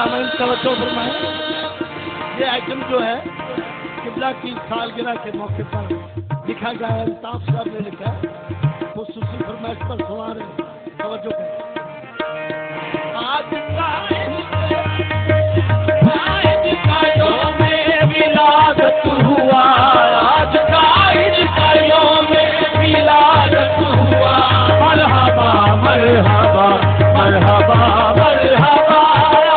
सामने तवज्जो फरमाएं। ये आइटम जो है किबला की सालगिरह के मौके पर लिखा गया है, अल्ताफ साहब ने लिखा है, खुसूसी फरमाइश पर सुना रहे, तवज्जो करें। आज का यौम विलादत हुआ, आज का यौम विलादत हुआ, मरहबा मरहबा मरहबा मरहबा,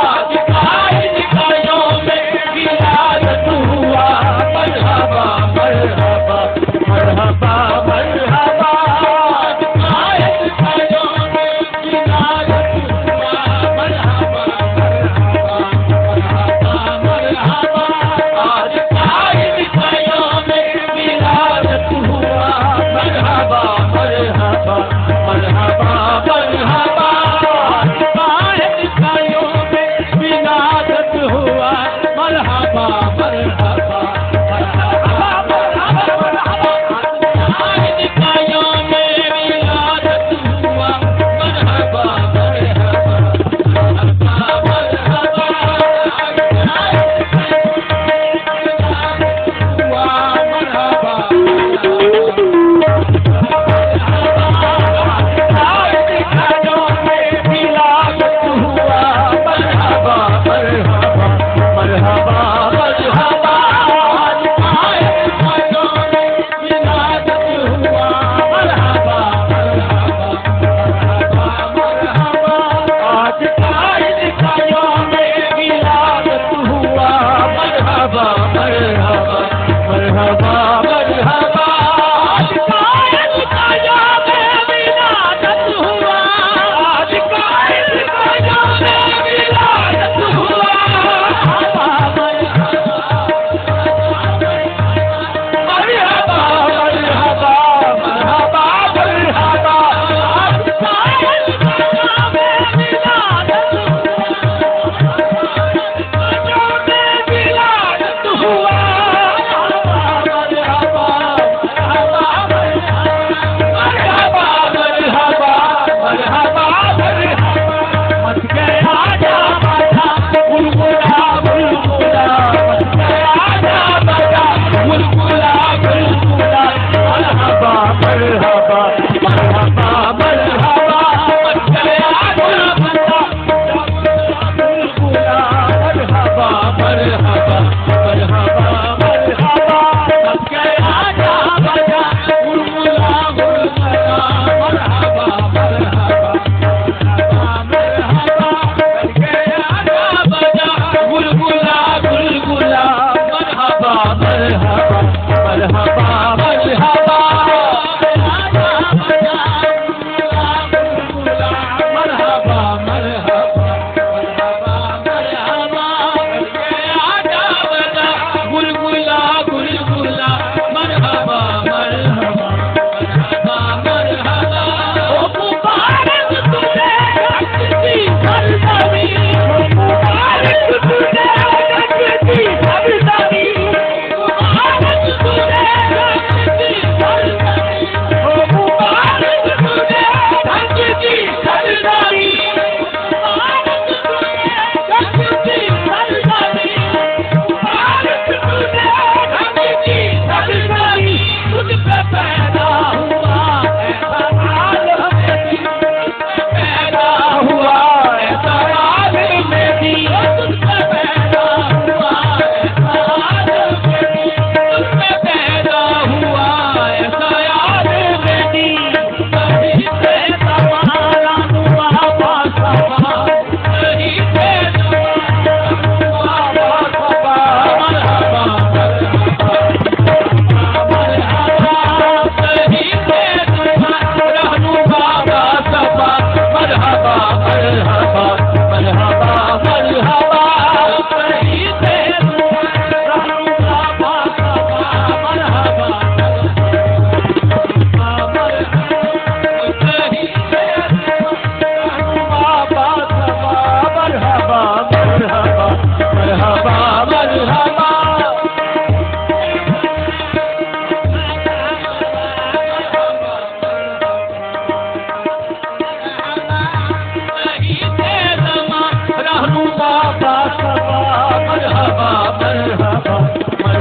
आज का यौम विलादत हुआ, मरहबा मरहबा मरहबा मरहबा, आज का यौम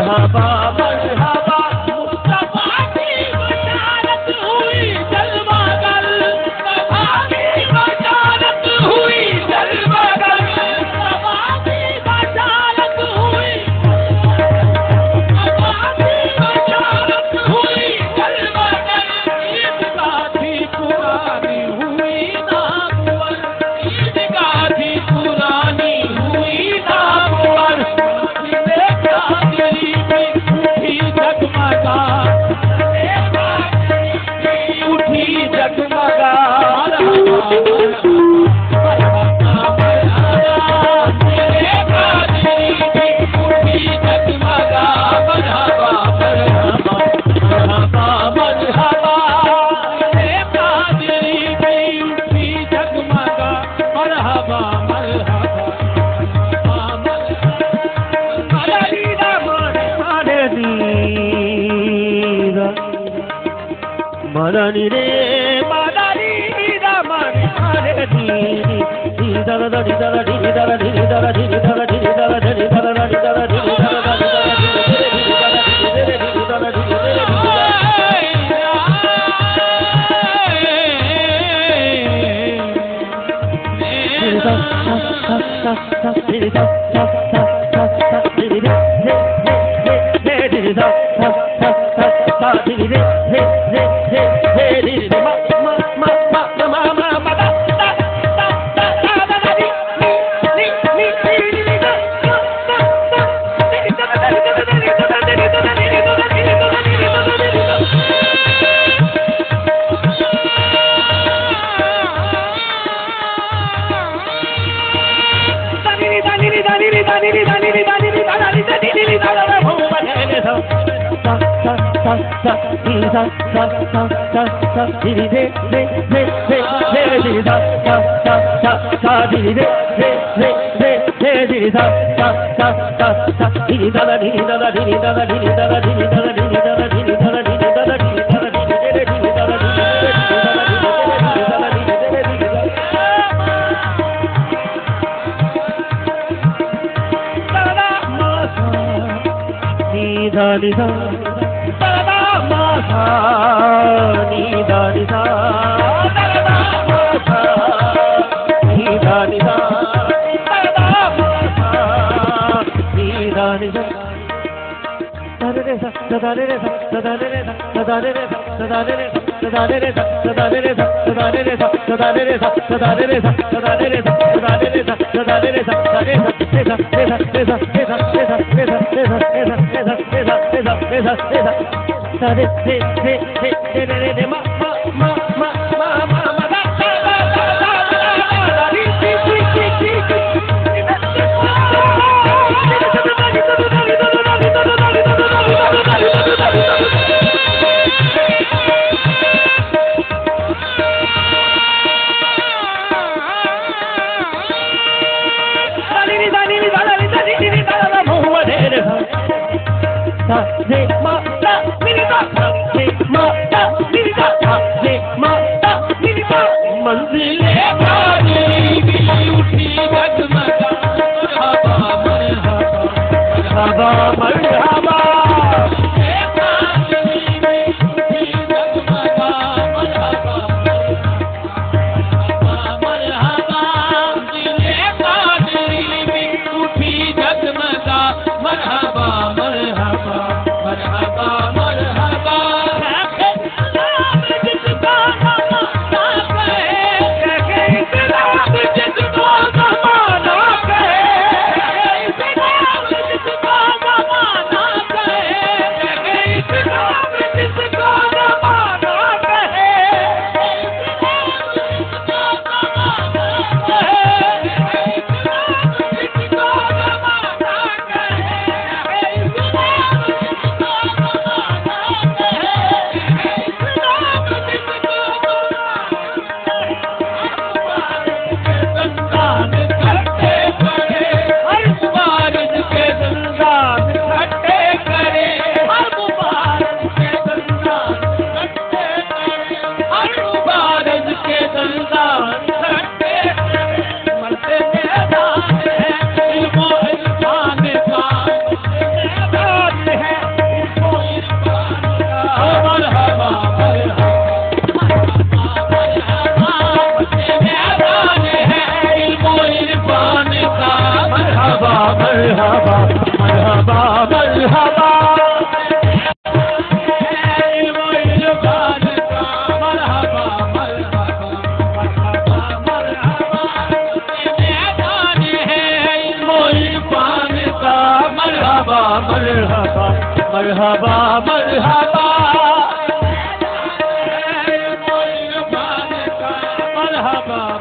मरहबा मरहबा मुस्तफा की बशारत हुई जलवागर मुस्तफा की बशारत हुई जलवागर मुस्तफा की बशारत हुई मुस्तफा की बशारत हुई जलवागर ईद गाथी पुरानी हुई नामवर ईद गाथी पुरानी हुई नामवर उठी जगमगा मेरे कादरी की उठी जगमगा मरहबा मरहबा मरहबा मेरे कादरी की उठी जगमगा मरहबा मरहबा मदनी रे मदनी रमन हरे दी दर दर दर दी दर दी दर दी दर दी दर दी दर दी दर दी दर दी Come on! मरहबा मरहबा मरहबा मरहबा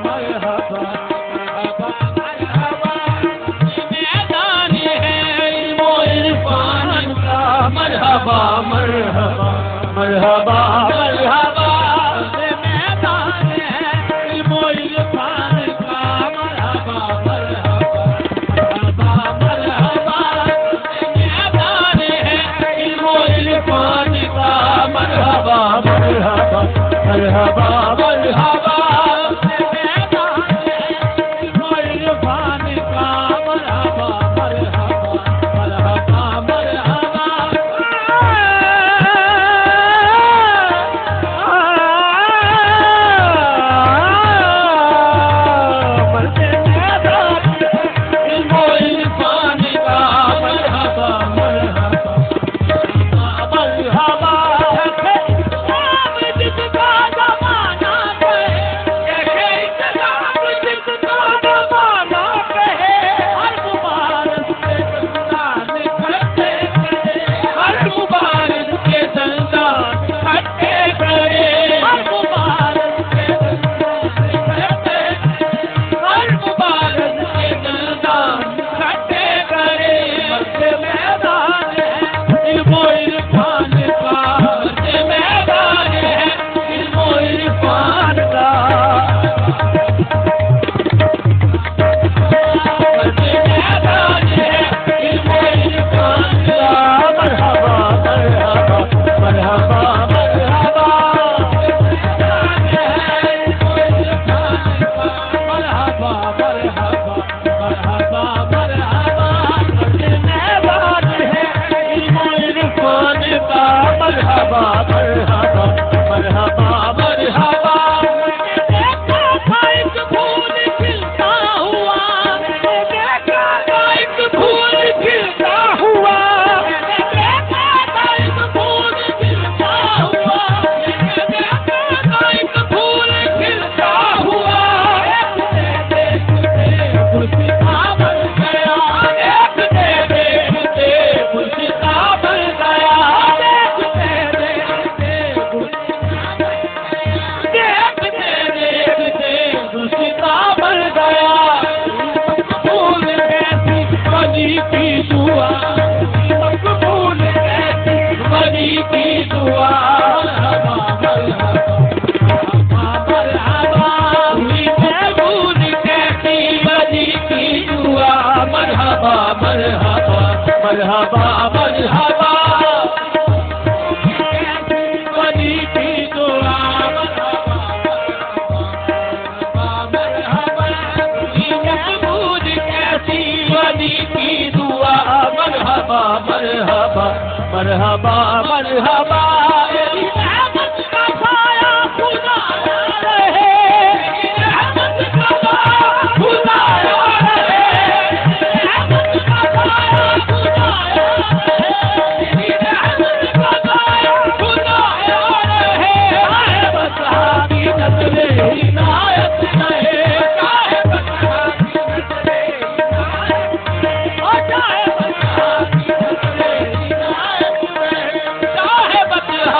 मरहबा मैदान है इल्म-ओ-इरफान का मरहबा मरहबा मरहबा मरहबा मैदान है इल्म-ओ-इरफान का मरहबा मरहबा मरहबा मैदान है इल्म-ओ-इरफान का मरहबा मरहबा मरहबा मरहबा मरहबा मरहबा रहमत का साया खुदा रहे, रहमत का साया खुदा रहे, रहमत का साया खुदा रहे, रहमत का साया खुदा रहे। चाहे बसा की नजरे इनायत रहे, चाहे बसा की नजरे इनायत, और चाहे बसा की नजरे इनायत, चाहे बसा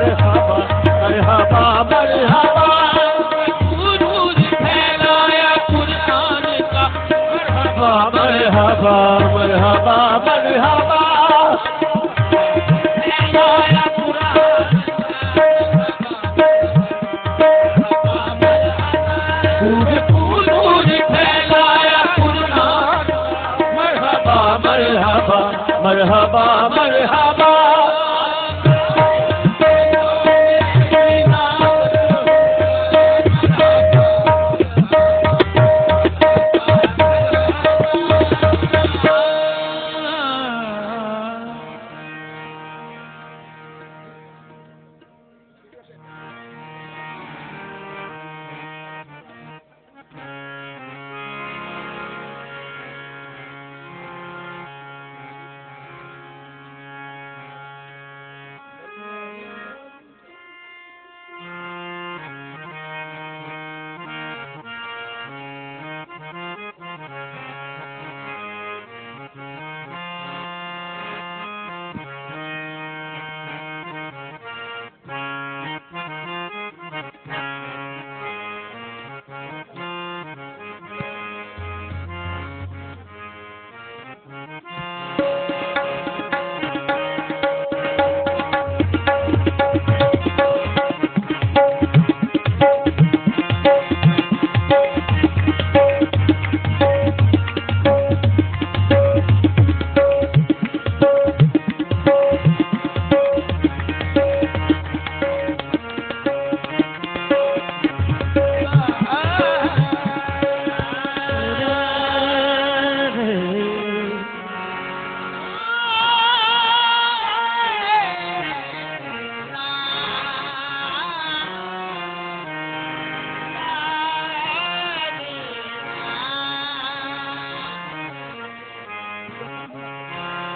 मरहबा मरहबा मरहबा सुरूर फैलाया कुरान का मरहबा मरहबा मरहबा फैलाया कुरान सुरूर फैलाया कुरान मरहबा मरहबा मरहबा मरहबा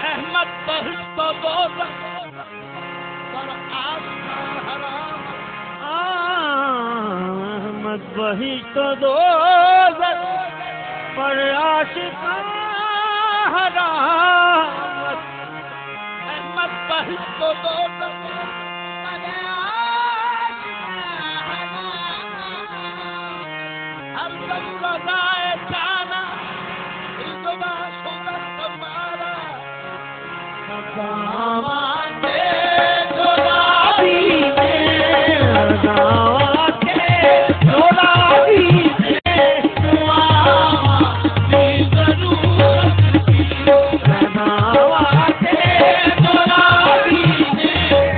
अहमद बख्श को दोज़ख पर आशिकां हराम अहमद बख्श को दोज़ख पर आशिकां हराम अहमद बख्श को दोज़ख पर आशिकां हराम हर दम रज़ाए जाना इल्तुमा शुदा तुम्हारा दामादे गुलाबी में दामादे गुलाबी में दुआवा ज़रूरत थी दामादे गुलाबी में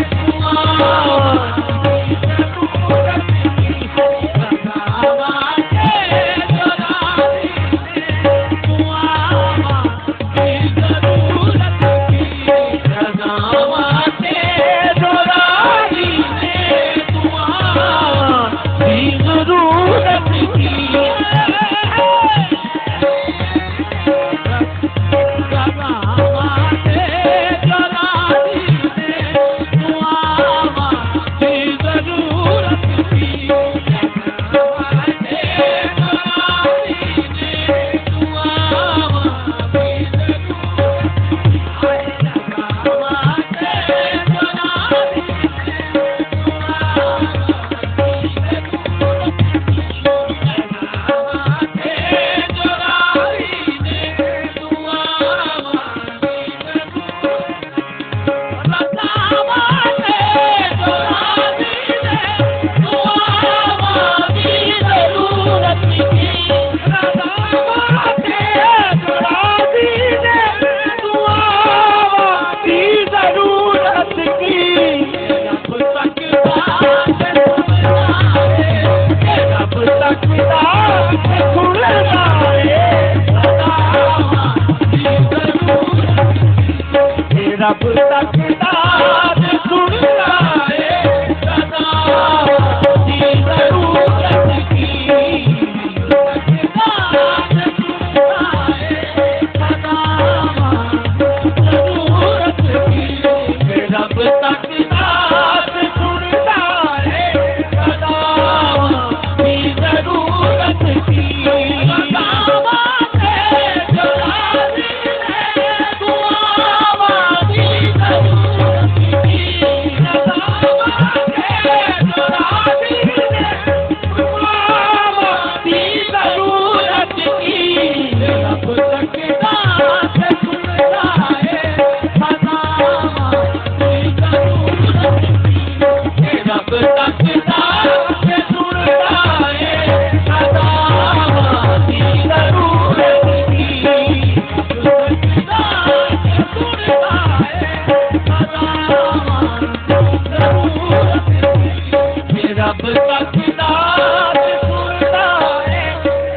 जब तक नाद सुनता है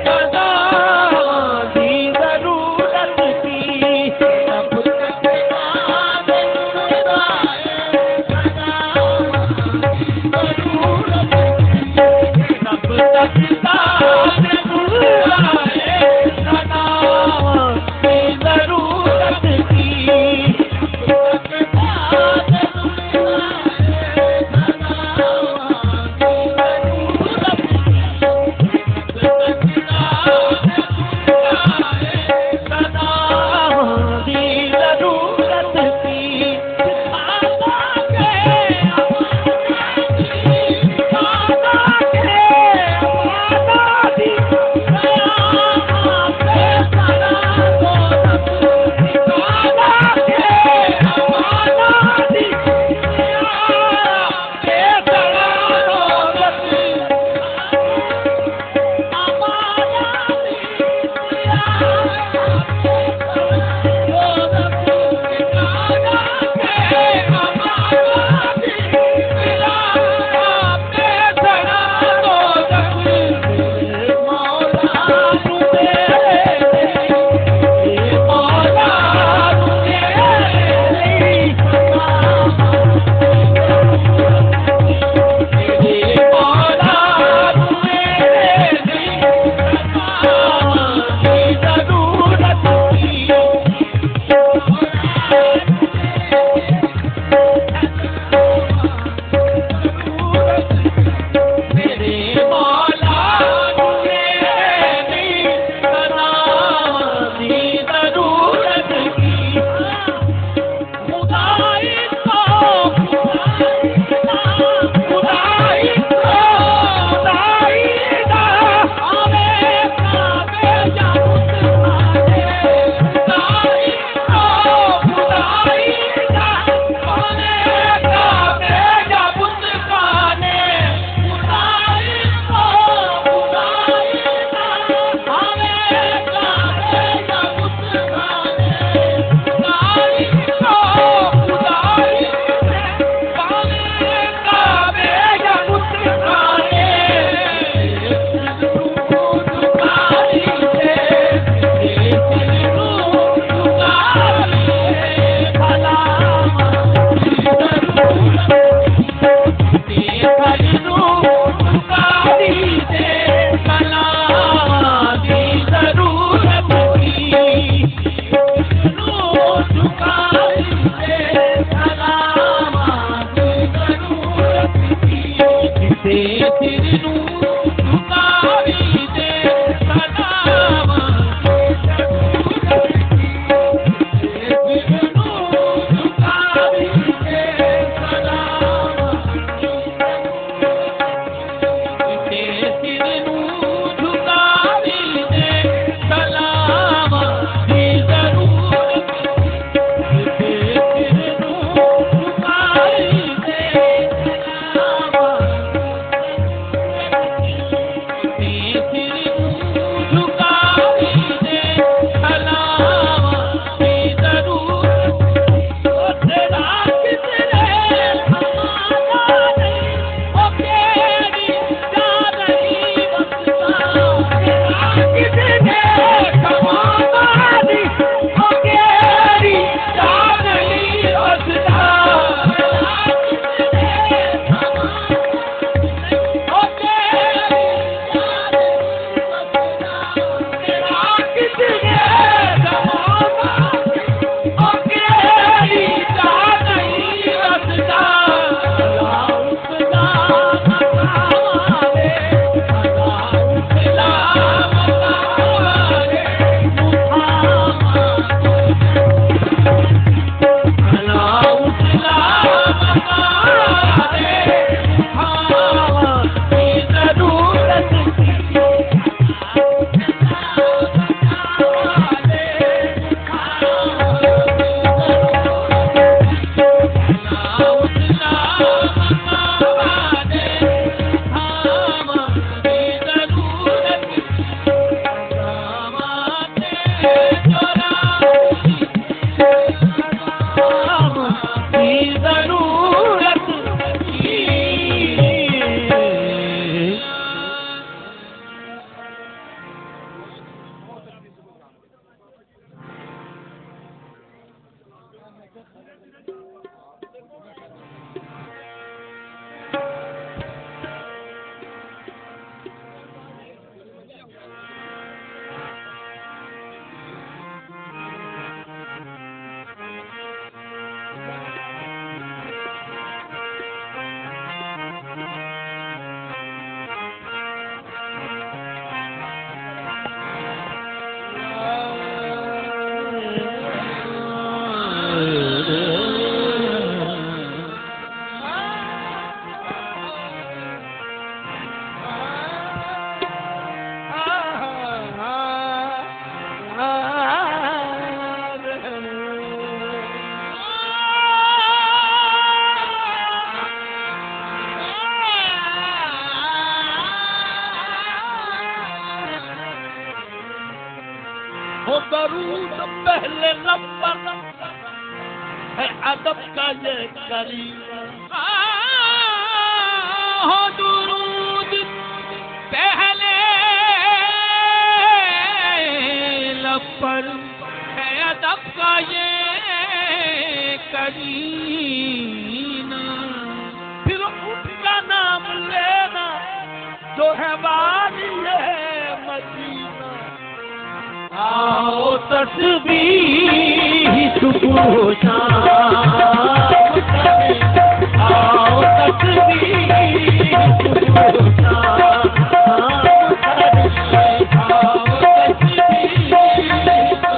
सदा की जरूरत की, जब तक नाद सुनता है सदा जरूरत की, जब तक नाद सुनता है सदा की जरूरत की, जब तक नाद दरूद पहले नंबर है अदब का ये करीना। हो दुरूद पहले लपर है अदब का ये करीना। फिर उनका नाम लेना जो है वाली मदीना। आओ तस्बीह सुबह शाम करे, आओ तस्बीह सुबह शाम करे, आओ तस्बीह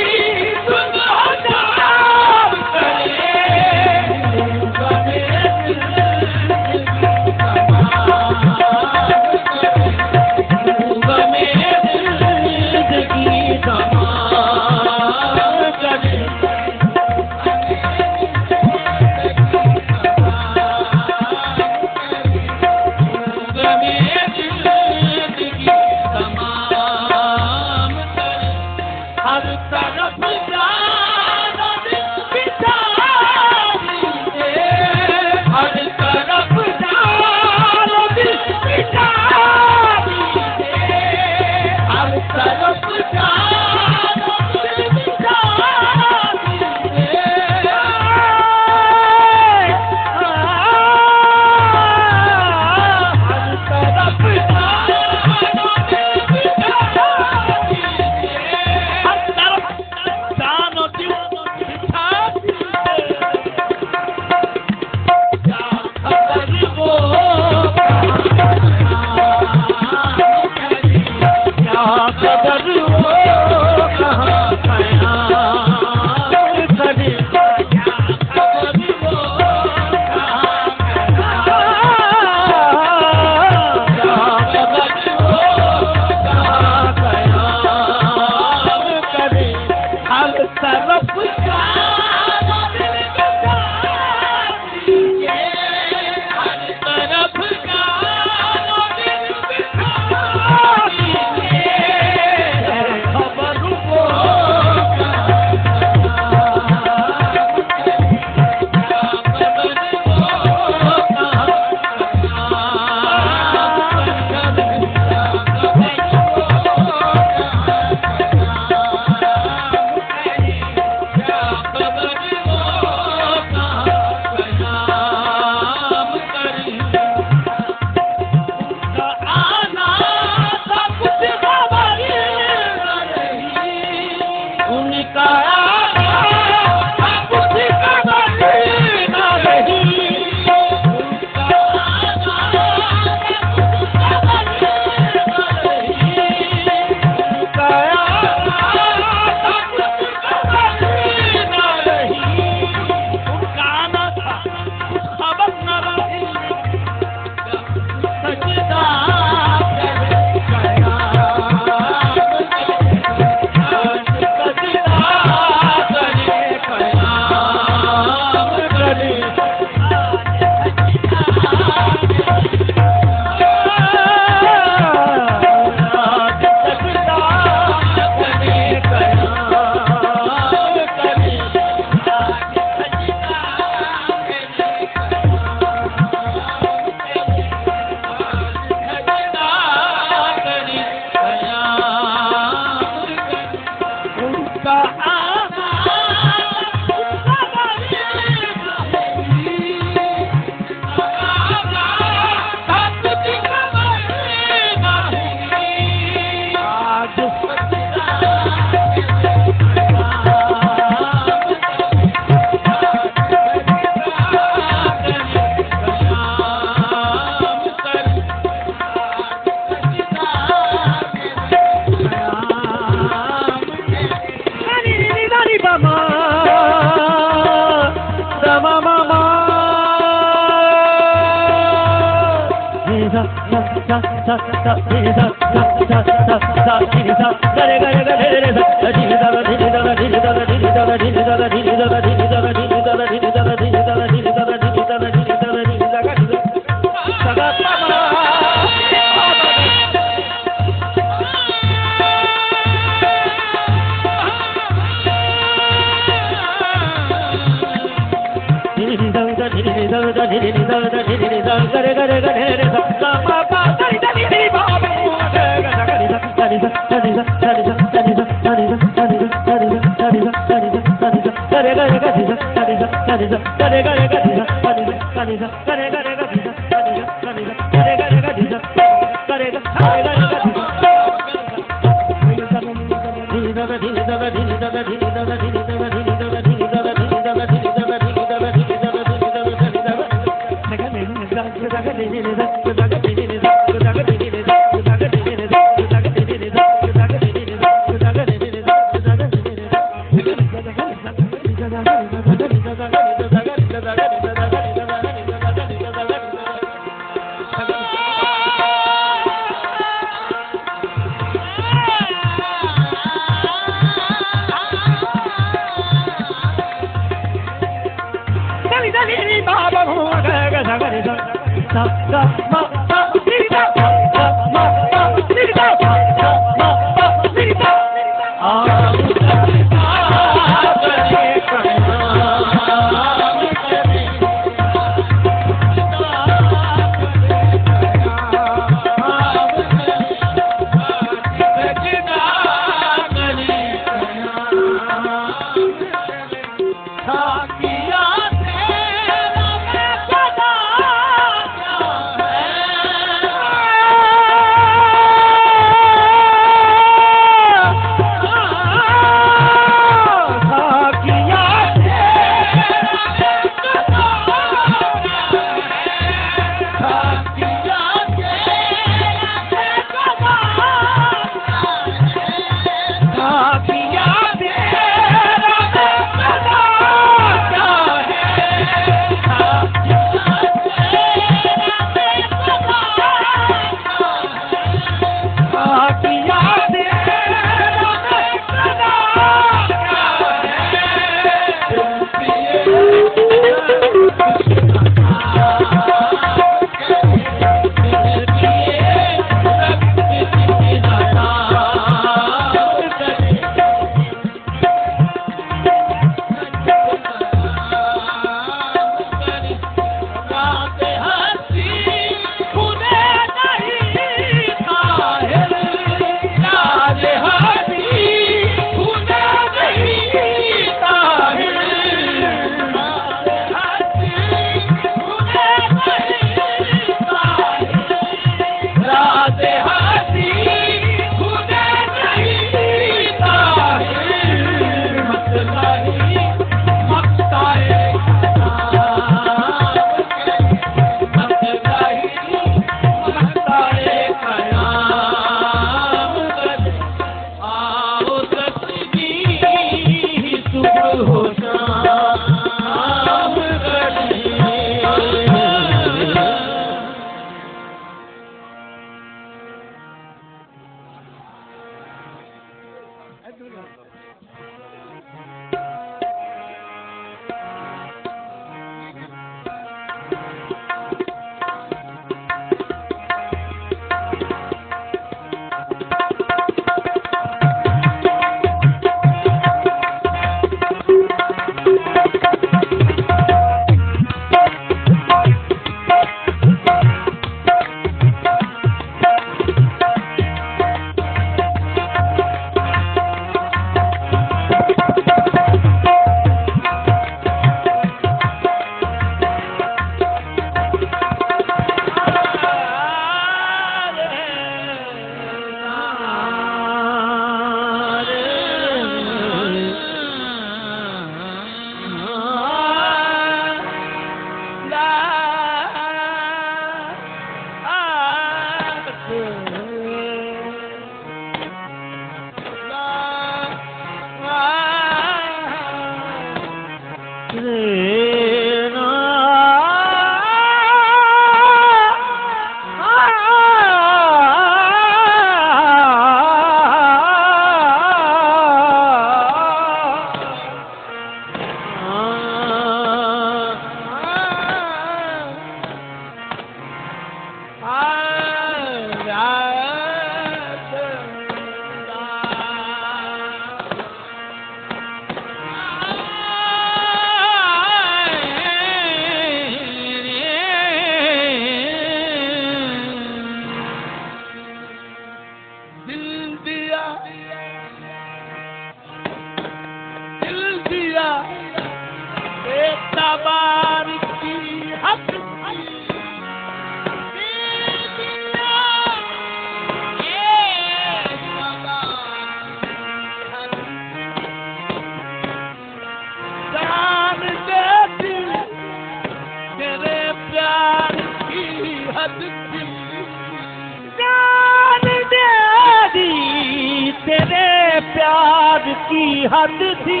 तेरे प्यार की हद थी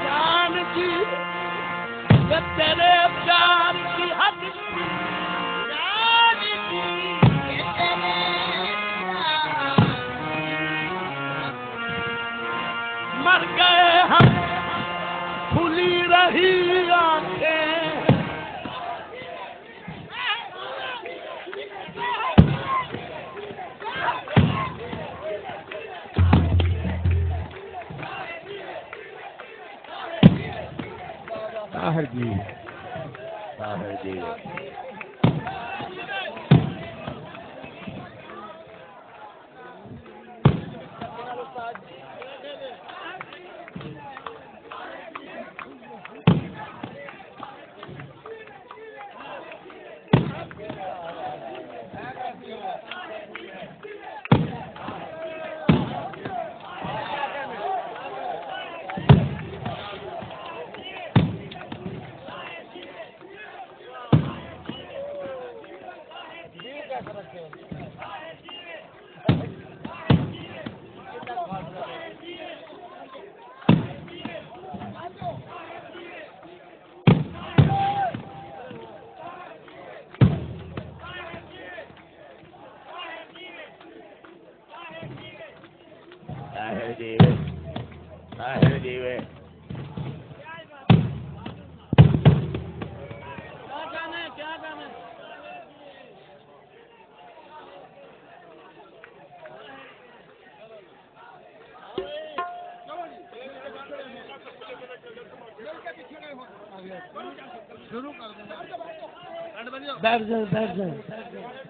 जान की कि तेरे प्यार की हद जान की कि तेरे मर गए हम खुली रही आंखें ताहिर जी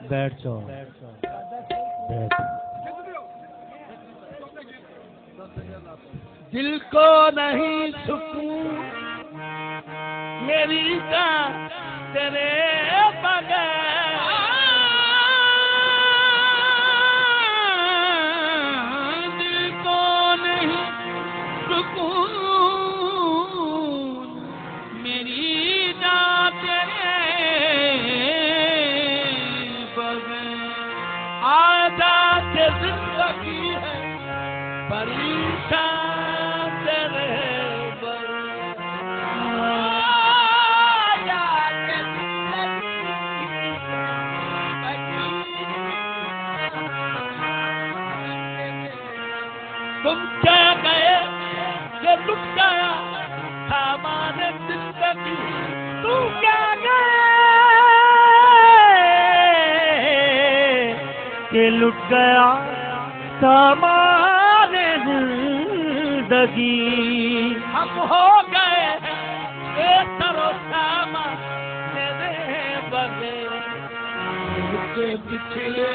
बैठ जाओ दिल को नहीं सुकून मेरी जान तेरे बगैर दिल को नहीं सुकून मेरी जान तेरे बगैर आजा के जिंदगी है परेशान तेरे बगैर आजा के तुम क्या गए कि लुट गया सामान जिंदगी तू क्या गए कि लुट गया सामान जिंदगी हम हो गए तरो सामा तेरे बगैर के पिछले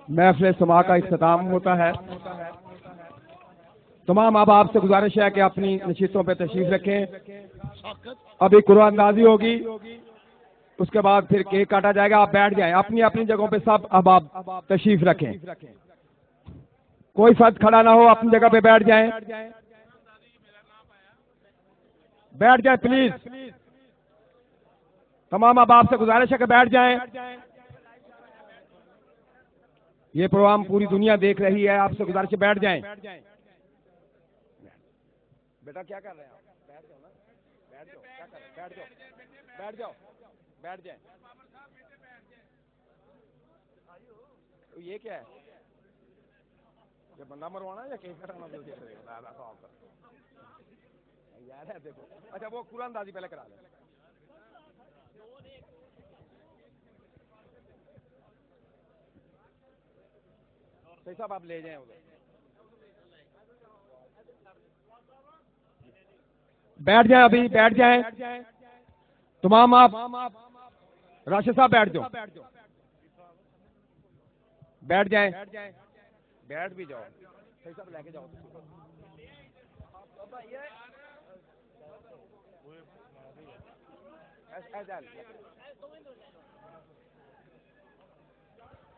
महफिल समा का इख्तिताम होता है। तमाम अब आपसे गुजारिश है कि अपनी नशीतों पर तशरीफ रखें। अभी कुरान अंदाजी होगी, उसके बाद फिर केक काटा जाएगा। आप बैठ जाएं अपनी अपनी जगहों पे, सब अब आप तशरीफ रखें। कोई फर्द खड़ा ना हो, अपनी जगह पे बैठ जाएं। बैठ जाएं प्लीज। तमाम अब आपसे गुजारिश है कि बैठ जाएं। ये प्रोग्राम पूरी दुनिया देख रही है, आपसे गुजारिश है बैठ जाएं। बेटा क्या कर रहे हैं आप? बैठ जाओ ना, बैठ जाओ। क्या कर रहे हैं? बैठ जाओ, बैठ जाओ, बैठ जाएं। तो ये क्या है? ये बंदा मरवाना या केक कराना? जो देख रहे हो यार है, देखो। अच्छा वो कुरान अंदाजी पहले करा लें। सही साहब आप ले जाएं उधर। बैठ जाएं, अभी बैठ जाएं। तमाम आप राशिद साहब बैठ जाओ, बैठ जाएं। बैठ भी जाओ, सही साहब लेके जाओ।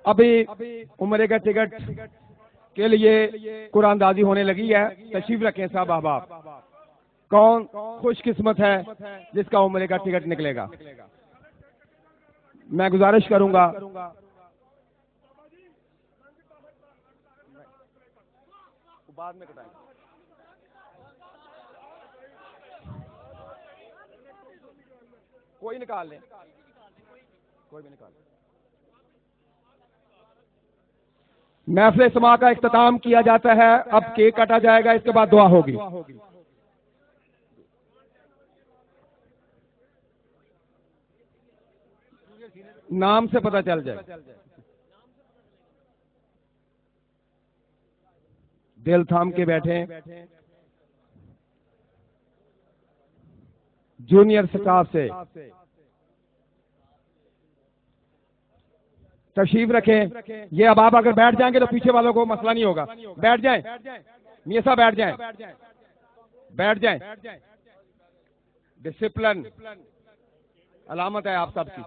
अभी उम्रे का टिकट के लिए कुरान अंदाजी होने लगी है। तशरीफ रखें साहब आप। कौन खुशकिस्मत है जिसका उम्रे का टिकट निकलेगा? मैं गुजारिश करूंगा बाद में कटाएंगे। कोई निकाल ले, कोई भी निकाल ले। महफिल समा का इख्तिताम किया जाता है। अब केक काटा जाएगा, इसके बाद दुआ होगी। नाम से पता चल जाए। दिल थाम के बैठे। जूनियर स्टाफ से तशरीफ रखें। ये अब आप अगर बैठ जाएंगे तो पीछे वालों को मसला नहीं होगा। बैठ जाएं मियां साहब, बैठ जाएं, बैठ जाएं। डिसिप्लिन अलामत है आप सबकी।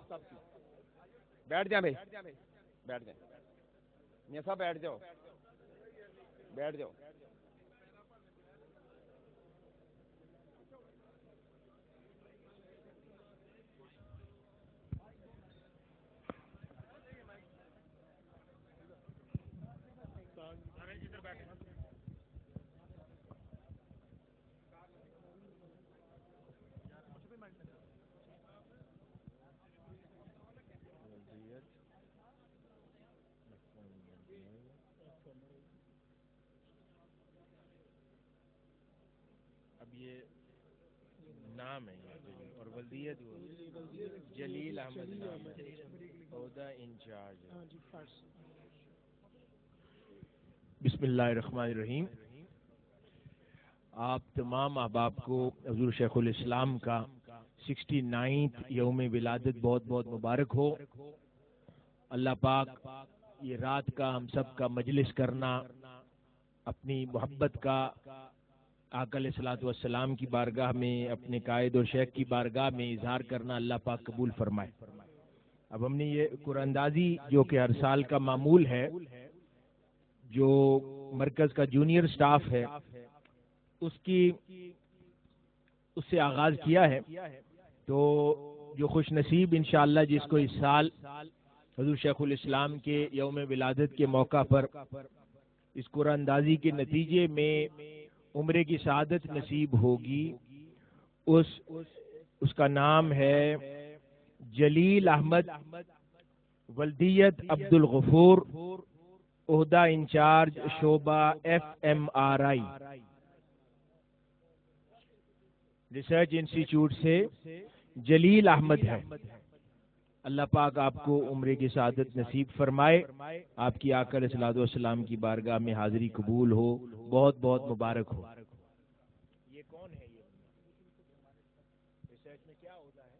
बैठ जाएं भाई, बैठ जाएं। मियां साहब बैठ जाओ, बैठ जाओ। ये नाम है और वल्दियत जलील अहमद नाम है, ओहदा इंचार्ज। बिस्मिल्लाहिर्रहमानिर्रहीम। आप तमाम अहबाब को हज़ूर शेखुल इस्लाम का 69th यौम विलादत बहुत बहुत मुबारक हो। अल्लाह पाक ये रात का हम सब का मजलिस करना, अपनी मोहब्बत का आका अलैहिस्सलातु वस्सलाम की बारगाह में, अपने कायद और शेख की बारगाह में इजहार करना अल्लाह पाक कबूल फरमाए। अब हमने ये कुरानंदाजी जो कि हर साल का मामूल है, जो मरकज का जूनियर स्टाफ है उससे आगाज किया है। तो जो खुश नसीब इंशाअल्लाह जिसको इस साल हज़ूर शेखुल इस्लाम के यौम विलादत के मौका पर इस कुरानंदाजी के नतीजे में उम्रे की शहादत नसीब होगी, उसका नाम है जलील अहमद वल्दियत अब्दुल गफूर, ओहदा इंचार्ज शोबा FMRI रिसर्च इंस्टीट्यूट से जलील अहमद है। अल्लाह पाक आपको उम्रे की शहादत नसीब फरमाए, आपकी आका अलैहिस्सलातु वस्सलाम की बारगाह में हाजिरी कबूल हो, बहुत बहुत मुबारक हो। ये कौन है? ये रिसर्च में क्या होता है?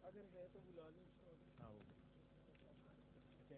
अगर है तो बुला लो।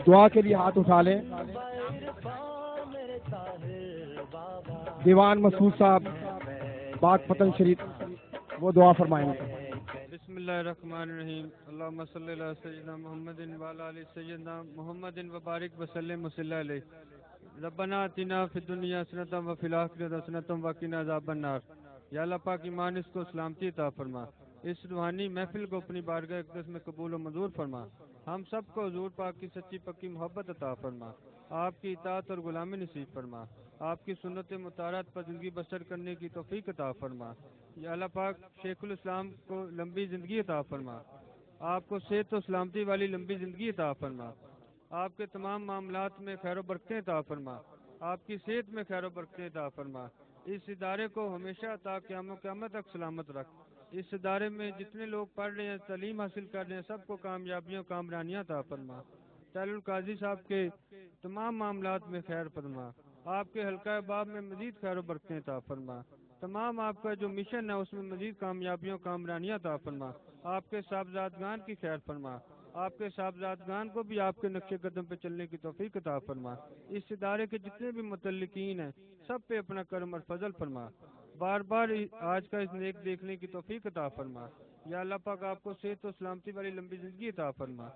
दुआ के लिए हाथ उठा लें। दीवान मसूद साहब बाग पतन शरीफ वो दुआ फरमाएंगे। बिस्मिल्लाहिर्रहमानिर्रहीम। अल्लाहुम्मा सल्ली अला सय्यिदिना मुहम्मदिन व अला आलि सय्यिदिना मुहम्मदिन व बारिक व सल्लिम व सल्ली अलैहि। रब्बना आतिना फिद दुनिया हसनतम व फिल आखिरति हसनतम व क़िना अज़ाबन नार। या अल्लाह पाक ईमान इसको सलामती अता फरमा, इस रूहानी महफिल को अपनी बारगाह अक़दस में कबूल व मंजूर फरमा। हम सबको हुज़ूर पाक की सच्ची पक्की मोहब्बत अता फरमा, आपकी इताअत और गुलामी नसीब फरमा, आपकी सुन्नत मुतारत पर ज़िंदगी बसर करने की तौफीक अता फरमा। या अल्लाह पाक शेखुल इस्लाम को लंबी ज़िंदगी अता फरमा, आपको सेहत और सलामती वाली लंबी ज़िंदगी अता फरमा, आपके तमाम मामलात में खैर बरकतें अता फरमा, आपकी सेहत में खैर बरकतें अता फरमा। इस इदारे को हमेशा अता क़यामत तक सलामत रख। इस इदारे में जितने लोग पढ़ रहे हैं, तालीम हासिल कर रहे हैं, सबको कामयाबियों कामरानियाँ अता फरमा। तैलुल काजी साहब के तमाम मामलात में खैर फरमा, आपके हल्का बाब में मजीद खैर बरकतें अता फरमा। तमाम आपका जो मिशन है उसमें मजीद कामयाबियों कामरानियाँ अता फरमा। आपके साहबजादगान की खैर फरमा, आपके साहबजादगान को भी आपके नक्शे कदम पे चलने की तौफीक अता फरमा। इस इदारे के जितने भी मुतल्लिकीन हैं सब पे अपना करम और फजल फरमा। बार बार आज का इस नेक देखने की तौफीक अता फरमा। या अल्लाह पाक आपको सेहत और सलामती वाली लंबी ज़िंदगी अता फरमा,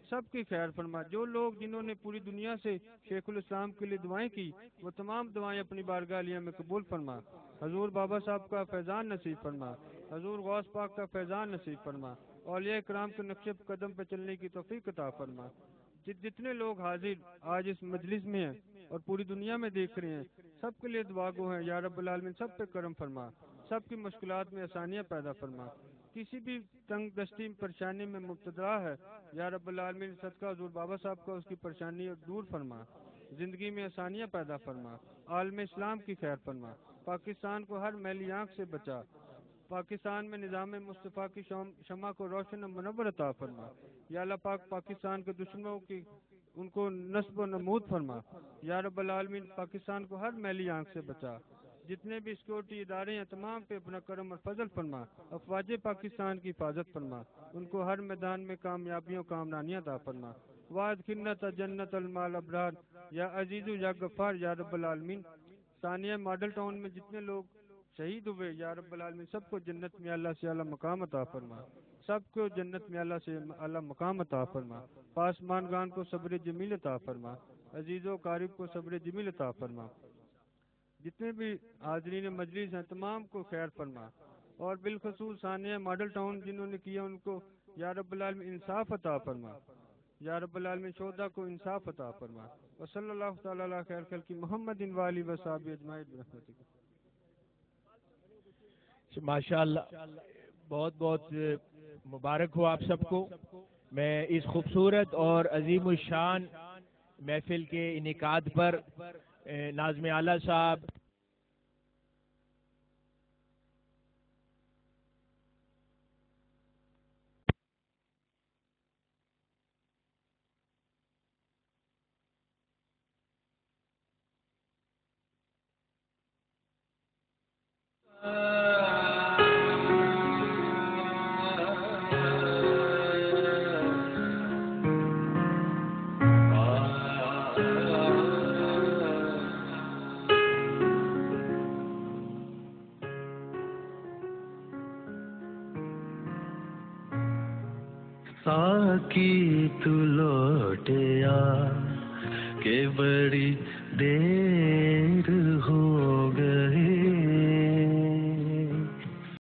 सबकी खैर फरमा। जो लोग जिन्होंने पूरी दुनिया से शेखुल इस्लाम के लिए दुआएं की, वो तमाम दुआएं अपनी बारगाह अलिया में कबूल फरमा। हजूर बाबा साहब का फैज़ान नसीब फरमा, हजूर गौस पाक का फैज़ान नसीब फरमा, औलिया कराम के नक्शे कदम पर चलने की तौफीक अता फरमा। जितने लोग हाजिर आज इस मजलिस में हैं और पूरी दुनिया में देख रहे हैं, सबके लिए दुआ गो हैं। या रब्बुल आलमीन सब पे करम फरमा, सबकी मुश्किलात में आसानियाँ पैदा फरमा। किसी भी तंग दस्ती परेशानी में मुब्तला है, या रब्बुल आलमीन सदका हजूर बाबा साहब का उसकी परेशानी दूर फरमा, जिंदगी में आसानियाँ पैदा फरमा, आलम इस्लाम की खैर फरमा, पाकिस्तान को हर मैली आँख से बचा, पाकिस्तान में निज़ाम मुस्तफ़ा की शमा को रोशन मुनव्वर अता फरमा। या अल्लाह पाक पाकिस्तान के दुश्मनों की उनको नस्ब व नमूद फरमा। या रब्बुल आलमीन पाकिस्तान को हर मैली आँख से बचा। जितने भी सिक्योरिटी इदारे हैं तमाम पे अपना करम और फजल फरमा। अफवाज पाकिस्तान की हिफाजत फरमा, उनको हर मैदान में कामयाबियों कामरानियाँ अता फरमा। वाद खिन्नत जन्नत अलमाल अबरार या अजीज़ु या गफ़ार या रब्बुल आलमीन। सानिया मॉडल टाउन में जितने लोग शहीद हुए, या रब्बुल आलमीन सबको जन्नत में अल्लाह से आला मकाम अता फरमा, सबको जन्नत में अल्लाह से आला मकाम अता फरमा। पासमान गान को सब्र जमील अता फरमा, अजीज़ो कारिब को सब्र जमील अता फरमा। जितने भी हाज़रीन मजलिस हैं तमाम को खैर फरमा, और बिलखसूस सानिया मॉडल टाउन जिन्होंने किया उनको या रब्बुल आलमीन इंसाफ अता फरमा, या रब्बुल आलमीन शोदा को इंसाफ अता फरमा। व सल्लल्लाहु तआला अला खैर खल्क़ि मुहम्मदिन व आलिहि व सहाबिहि अजमाइन बिरहमतिक। माशाअल्लाह, बहुत बहुत मुबारक हो आप सबको। मैं इस खूबसूरत और अजीम शान महफिल के इनेकाद पर नाज़िम आला साहब, साकी तू लौटे आ के बड़ी देर